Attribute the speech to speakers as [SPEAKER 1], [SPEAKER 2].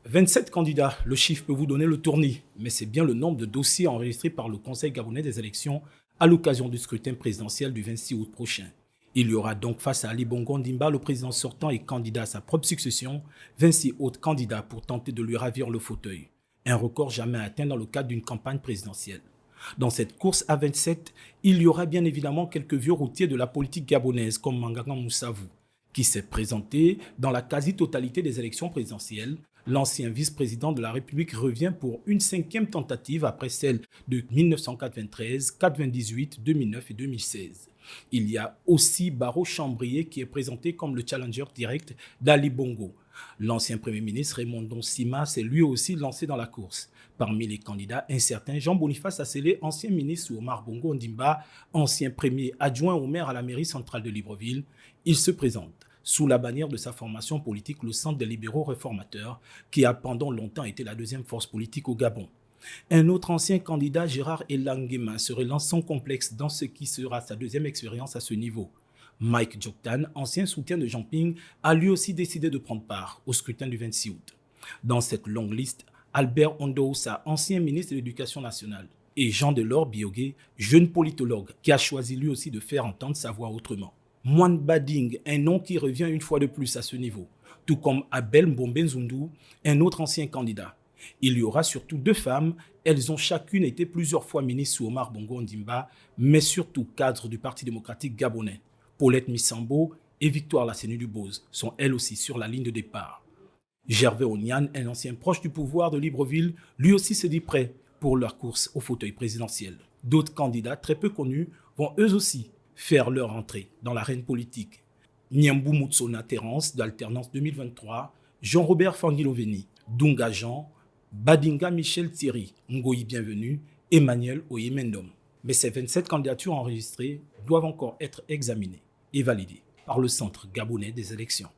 [SPEAKER 1] 27 candidats, le chiffre peut vous donner le tournis, mais c'est bien le nombre de dossiers enregistrés par le Conseil gabonais des élections à l'occasion du scrutin présidentiel du 26 août prochain. Il y aura donc face à Ali Bongo Ondimba, le président sortant et candidat à sa propre succession, 26 autres candidats pour tenter de lui ravir le fauteuil. Un record jamais atteint dans le cadre d'une campagne présidentielle. Dans cette course à 27, il y aura bien évidemment quelques vieux routiers de la politique gabonaise comme Mangagan Moussavou, qui s'est présenté dans la quasi-totalité des élections présidentielles. L'ancien vice-président de la République revient pour une 5e tentative après celle de 1993, 98, 2009 et 2016. Il y a aussi Barreau Chambrier qui est présenté comme le challenger direct d'Ali Bongo. L'ancien Premier ministre Raymond Donsima s'est lui aussi lancé dans la course. Parmi les candidats, un certain Jean-Boniface Asselé, ancien ministre Omar Bongo Ondimba, ancien premier adjoint au maire à la mairie centrale de Libreville, il se présente sous la bannière de sa formation politique, le Centre des libéraux réformateurs, qui a pendant longtemps été la deuxième force politique au Gabon. Un autre ancien candidat, Gérard Elangema, se relance sans complexe dans ce qui sera sa deuxième expérience à ce niveau. Mike Djoktan, ancien soutien de Jean Ping, a lui aussi décidé de prendre part au scrutin du 26 août. Dans cette longue liste, Albert Ondoussa, ancien ministre de l'Éducation nationale, et Jean-Delors Biogué, jeune politologue, qui a choisi lui aussi de faire entendre sa voix autrement. Moine Bading, un nom qui revient une fois de plus à ce niveau, tout comme Abel Mbombenzundu, un autre ancien candidat. Il y aura surtout 2 femmes, elles ont chacune été plusieurs fois ministres sous Omar Bongo Ondimba, mais surtout cadres du Parti démocratique gabonais. Paulette Missambo et Victoire Lassenu-Dubose sont elles aussi sur la ligne de départ. Gervais Onian, un ancien proche du pouvoir de Libreville, lui aussi se dit prêt pour leur course au fauteuil présidentiel. D'autres candidats très peu connus vont eux aussi faire leur entrée dans l'arène politique. Niambou Moutsona Terence d'Alternance 2023, Jean-Robert Fangiloveni, Dunga Jean, Badinga Michel Thierry, Ngoyi Bienvenu, Emmanuel Oyemendom. Mais ces 27 candidatures enregistrées doivent encore être examinées et validées par le Centre gabonais des élections.